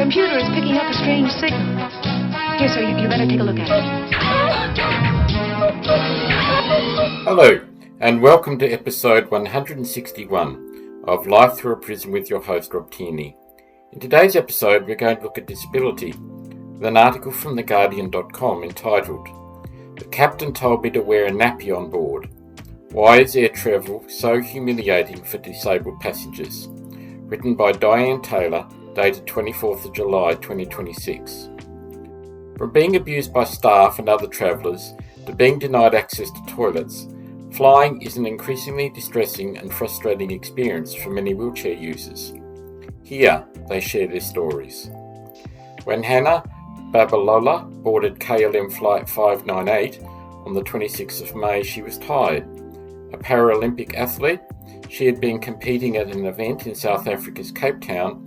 computer is picking up a strange signal. Here, sir, you better take a look at it. Hello, and welcome to episode 161 of Life Through a Prism with your host, Rob Tierney. In today's episode, we're going to look at disability, with an article from theguardian.com entitled, "The Captain Told Me to Wear a Nappy on Board. Why is air travel so humiliating for disabled passengers?" Written by Diane Taylor, dated 24th of July 2026. From being abused by staff and other travellers to being denied access to toilets, flying is an increasingly distressing and frustrating experience for many wheelchair users. Here, they share their stories. When Hannah Babalola boarded KLM Flight 598 on the 26th of May, she was tired. A Paralympic athlete, she had been competing at an event in South Africa's Cape Town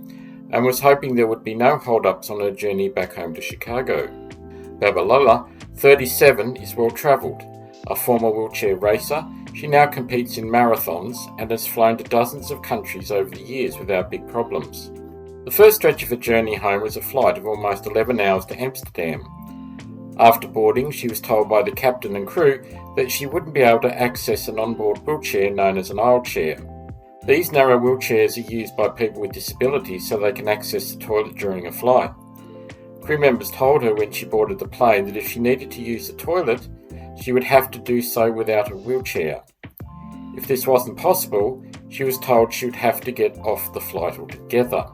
and was hoping there would be no hold-ups on her journey back home to Chicago. Babalola, 37, is well-travelled. A former wheelchair racer, she now competes in marathons and has flown to dozens of countries over the years without big problems. The first stretch of her journey home was a flight of almost 11 hours to Amsterdam. After boarding, she was told by the captain and crew that she wouldn't be able to access an onboard wheelchair known as an aisle chair. These narrow wheelchairs are used by people with disabilities so they can access the toilet during a flight. Crew members told her when she boarded the plane that if she needed to use the toilet, she would have to do so without a wheelchair. If this wasn't possible, she was told she would have to get off the flight altogether.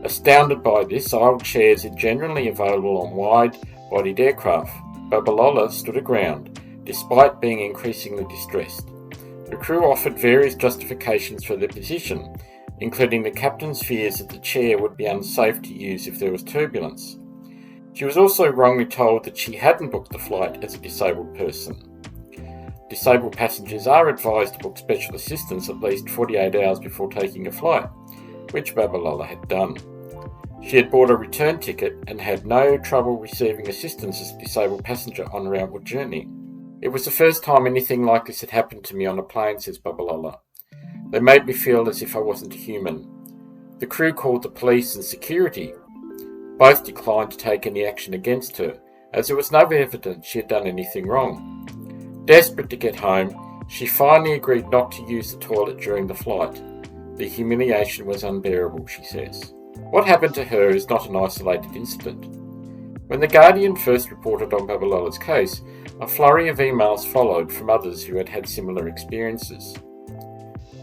Astounded by this, aisle chairs are generally available on wide-bodied aircraft. Babalola stood her ground, despite being increasingly distressed. The crew offered various justifications for their position, including the captain's fears that the chair would be unsafe to use if there was turbulence. She was also wrongly told that she hadn't booked the flight as a disabled person. Disabled passengers are advised to book special assistance at least 48 hours before taking a flight, which Babalola had done. She had bought a return ticket and had no trouble receiving assistance as a disabled passenger on her outward journey. "It was the first time anything like this had happened to me on a plane," says Babalola. "They made me feel as if I wasn't human. The crew called the police and security. Both declined to take any action against her, as there was no evidence she had done anything wrong. Desperate to get home, she finally agreed not to use the toilet during the flight. The humiliation was unbearable," she says. What happened to her is not an isolated incident. When The Guardian first reported on Babalola's case, a flurry of emails followed from others who had had similar experiences.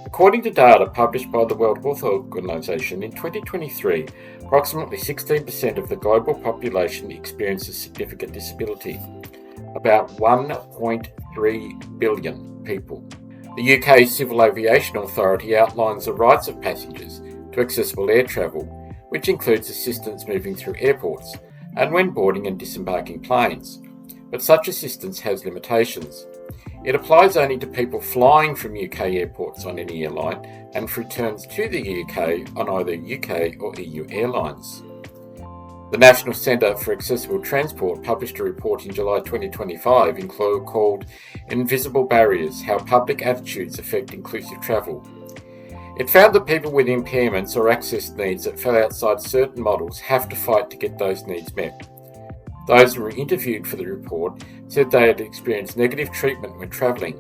According to data published by the World Health Organization, in 2023, approximately 16% of the global population experiences significant disability, about 1.3 billion people. The UK Civil Aviation Authority outlines the rights of passengers to accessible air travel, which includes assistance moving through airports and when boarding and disembarking planes. But such assistance has limitations. It applies only to people flying from UK airports on any airline and for returns to the UK on either UK or EU airlines. The National Centre for Accessible Transport published a report in July 2025 called "Invisible Barriers: How Public Attitudes Affect Inclusive Travel." It found that people with impairments or access needs that fell outside certain models have to fight to get those needs met. Those who were interviewed for the report said they had experienced negative treatment when travelling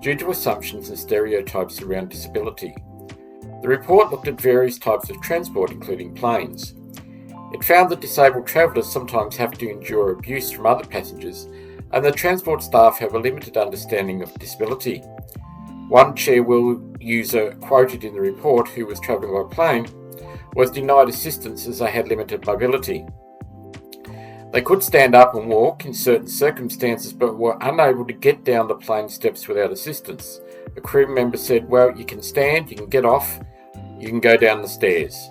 due to assumptions and stereotypes around disability. The report looked at various types of transport, including planes. It found that disabled travellers sometimes have to endure abuse from other passengers, and the transport staff have a limited understanding of disability. One chair wheel user quoted in the report, who was travelling by plane, was denied assistance as they had limited mobility. They could stand up and walk in certain circumstances, but were unable to get down the plane steps without assistance. A crew member said, "Well, you can stand, you can get off, you can go down the stairs."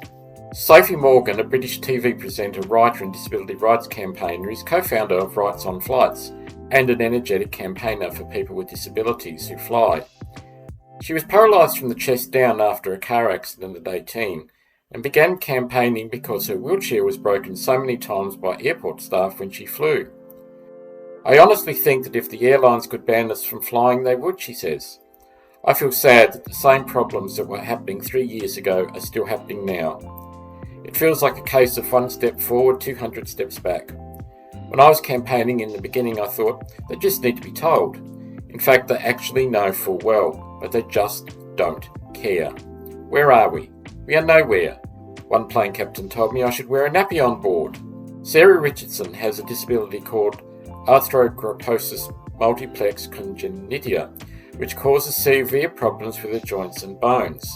Sophie Morgan, a British TV presenter, writer and disability rights campaigner, is co-founder of Rights on Flights and an energetic campaigner for people with disabilities who fly. She was paralysed from the chest down after a car accident at 18 and began campaigning because her wheelchair was broken so many times by airport staff when she flew. "I honestly think that if the airlines could ban us from flying, they would," she says. "I feel sad that the same problems that were happening 3 years ago are still happening now. It feels like a case of 1 step forward, 200 steps back. When I was campaigning in the beginning, I thought they just need to be told. In fact, they actually know full well, but they just don't care. Where are we? We are nowhere. One plane captain told me I should wear a nappy on board. Sarah Richardson has a disability called arthrogryposis multiplex congenitia, which causes severe problems with her joints and bones.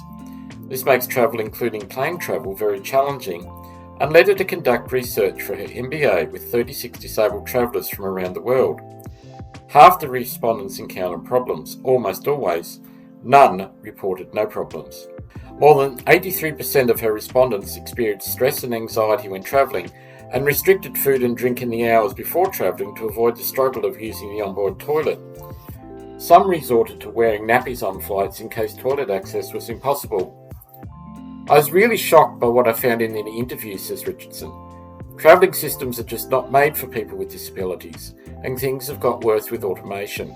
This makes travel, including plane travel, very challenging, and led her to conduct research for her MBA with 36 disabled travellers from around the world. Half the respondents encountered problems, almost always. None reported no problems. More than 83% of her respondents experienced stress and anxiety when travelling, and restricted food and drink in the hours before travelling to avoid the struggle of using the onboard toilet. Some resorted to wearing nappies on flights in case toilet access was impossible. I was really shocked by what I found in the interview, says Richardson. Travelling systems are just not made for people with disabilities, and things have got worse with automation.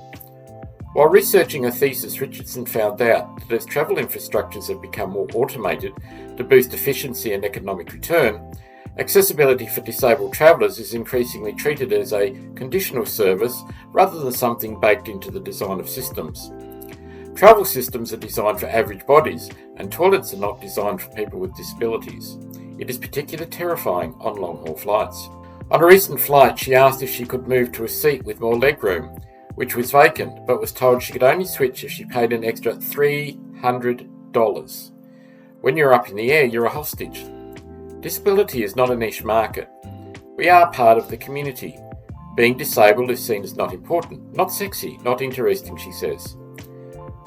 While researching a thesis, Richardson found out that as travel infrastructures have become more automated to boost efficiency and economic return, accessibility for disabled travellers is increasingly treated as a conditional service rather than something baked into the design of systems. Travel systems are designed for average bodies, and toilets are not designed for people with disabilities. It is particularly terrifying on long-haul flights. On a recent flight, she asked if she could move to a seat with more legroom, which was vacant, but was told she could only switch if she paid an extra $300. When you're up in the air, you're a hostage. Disability is not a niche market. We are part of the community. Being disabled is seen as not important, not sexy, not interesting, she says.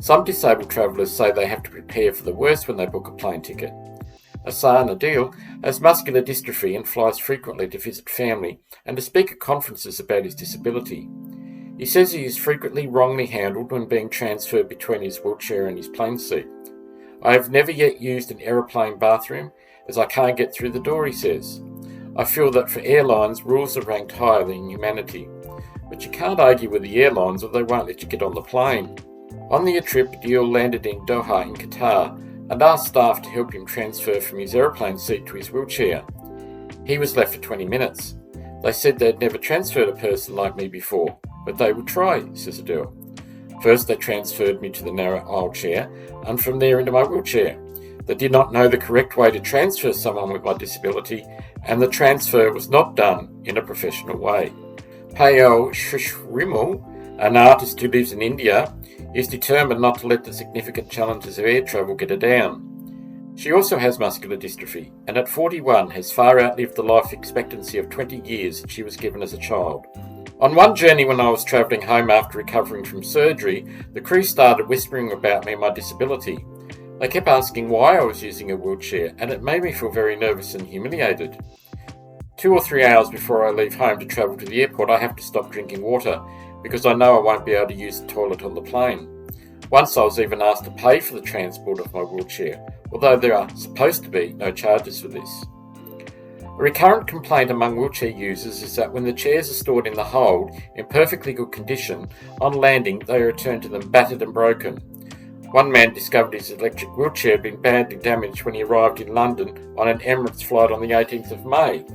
Some disabled travellers say they have to prepare for the worst when they book a plane ticket. Asar Nadil has muscular dystrophy and flies frequently to visit family and to speak at conferences about his disability. He says he is frequently wrongly handled when being transferred between his wheelchair and his plane seat. I have never yet used an aeroplane bathroom as I can't get through the door, he says. I feel that for airlines, rules are ranked higher than humanity. But you can't argue with the airlines or they won't let you get on the plane. On the trip, Diel landed in Doha in Qatar and asked staff to help him transfer from his aeroplane seat to his wheelchair. He was left for 20 minutes. They said they'd never transferred a person like me before, but they would try, says Adele. First they transferred me to the narrow aisle chair and from there into my wheelchair. They did not know the correct way to transfer someone with my disability, and the transfer was not done in a professional way. Payal Shrishrimal, an artist who lives in India, is determined not to let the significant challenges of air travel get her down. She also has muscular dystrophy, and at 41 has far outlived the life expectancy of 20 years she was given as a child. On one journey when I was travelling home after recovering from surgery, the crew started whispering about me and my disability. They kept asking why I was using a wheelchair, and it made me feel very nervous and humiliated. 2 or 3 hours before I leave home to travel to the airport, I have to stop drinking water, because I know I won't be able to use the toilet on the plane. Once I was even asked to pay for the transport of my wheelchair, although there are supposed to be no charges for this. A recurrent complaint among wheelchair users is that when the chairs are stored in the hold in perfectly good condition, on landing they are returned to them battered and broken. One man discovered his electric wheelchair had been badly damaged when he arrived in London on an Emirates flight on the 18th of May.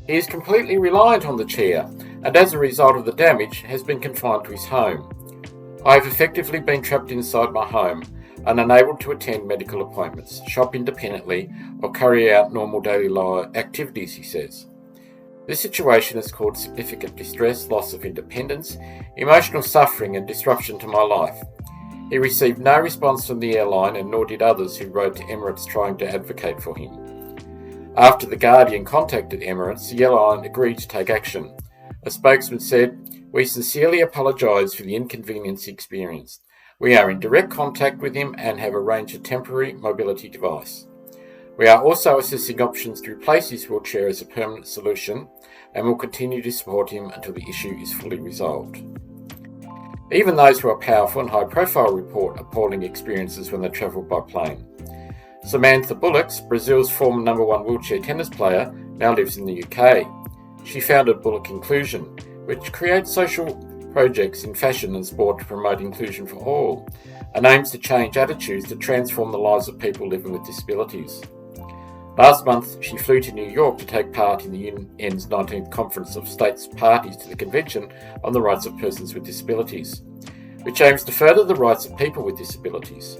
He is completely reliant on the chair, and as a result of the damage has been confined to his home. I have effectively been trapped inside my home and unable to attend medical appointments, shop independently, or carry out normal daily life activities, he says. This situation has caused significant distress, loss of independence, emotional suffering and disruption to my life. He received no response from the airline, and nor did others who wrote to Emirates trying to advocate for him. After The Guardian contacted Emirates, the airline agreed to take action. A spokesman said, "We sincerely apologise for the inconvenience he experienced. We are in direct contact with him and have arranged a temporary mobility device. We are also assessing options to replace his wheelchair as a permanent solution and will continue to support him until the issue is fully resolved." Even those who are powerful and high-profile report appalling experiences when they travel by plane. Samantha Bullock, Brazil's former #1 wheelchair tennis player, now lives in the UK. She founded Bullock Inclusion, which creates social projects in fashion and sport to promote inclusion for all, and aims to change attitudes to transform the lives of people living with disabilities. Last month, she flew to New York to take part in the UN's 19th Conference of States Parties to the Convention on the Rights of Persons with Disabilities, which aims to further the rights of people with disabilities.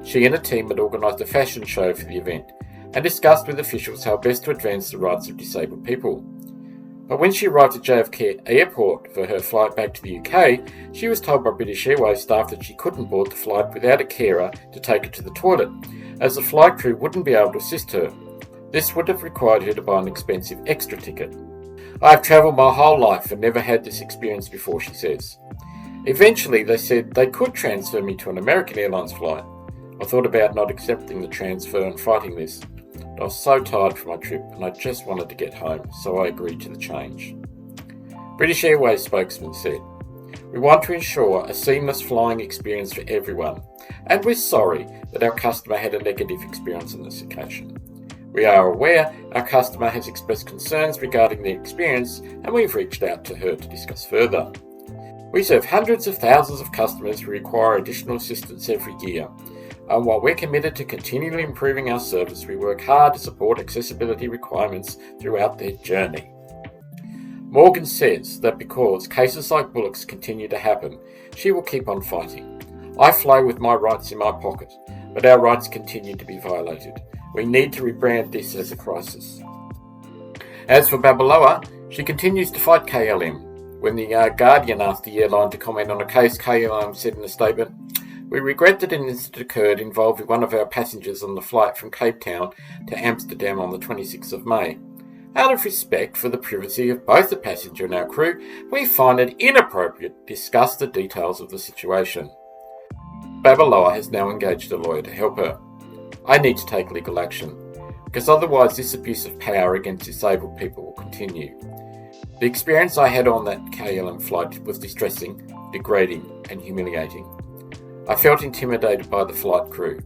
She and a team had organised a fashion show for the event and discussed with officials how best to advance the rights of disabled people. But when she arrived at JFK Airport for her flight back to the UK, she was told by British Airways staff that she couldn't board the flight without a carer to take her to the toilet, as the flight crew wouldn't be able to assist her. This would have required her to buy an expensive extra ticket. "I have travelled my whole life and never had this experience before," she says. Eventually, they said they could transfer me to an American Airlines flight. I thought about not accepting the transfer and fighting this. I was so tired from my trip and I just wanted to get home, so I agreed to the change. British Airways spokesman said, "We want to ensure a seamless flying experience for everyone, and we're sorry that our customer had a negative experience on this occasion. We are aware our customer has expressed concerns regarding the experience, and we've reached out to her to discuss further. We serve hundreds of thousands of customers who require additional assistance every year. And while we're committed to continually improving our service, we work hard to support accessibility requirements throughout their journey." Morgan says that because cases like Bullock's continue to happen, she will keep on fighting. "I fly with my rights in my pocket, but our rights continue to be violated. We need to rebrand this as a crisis." As for Babaloa, she continues to fight KLM. When the Guardian asked the airline to comment on a case, KLM said in a statement, "We regret that an incident occurred involving one of our passengers on the flight from Cape Town to Amsterdam on the 26th of May. Out of respect for the privacy of both the passenger and our crew, we find it inappropriate to discuss the details of the situation." Babaloa has now engaged a lawyer to help her. "I need to take legal action, because otherwise this abuse of power against disabled people will continue. The experience I had on that KLM flight was distressing, degrading and humiliating. I felt intimidated by the flight crew.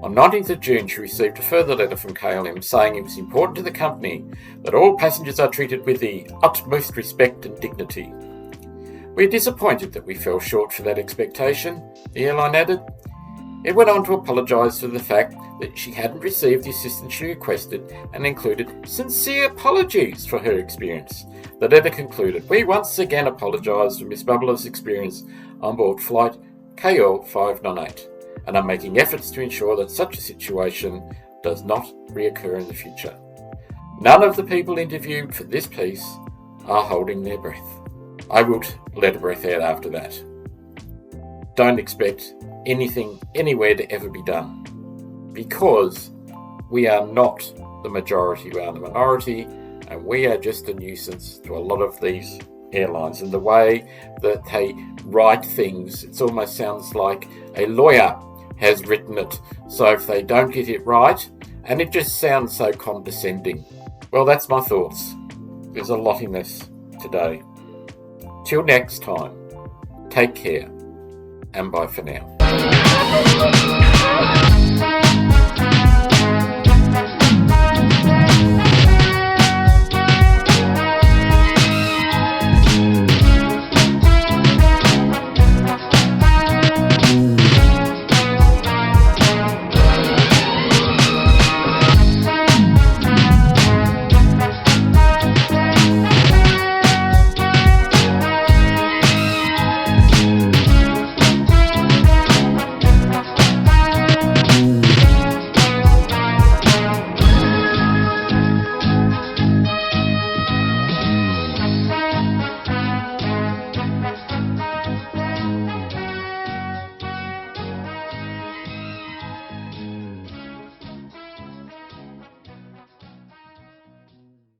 On 19th of June, she received a further letter from KLM saying it was important to the company that all passengers are treated with the utmost respect and dignity. We are disappointed that we fell short for that expectation," the airline added. It went on to apologise for the fact that she hadn't received the assistance she requested and included sincere apologies for her experience. The letter concluded, "We once again apologise for Ms. Babaloa's experience on board flight KL 598 and are making efforts to ensure that such a situation does not reoccur in the future. None of the people interviewed for this piece are holding their breath." I would let a breath out after that. Don't expect anything anywhere to ever be done, because we are not the majority, we are the minority, and we are just a nuisance to a lot of these airlines. And the way that they write things, it almost sounds like a lawyer has written it, so if they don't get it right, and it just sounds so condescending. Well, that's my thoughts. There's a lot in this today. Till next time, take care, and bye for now.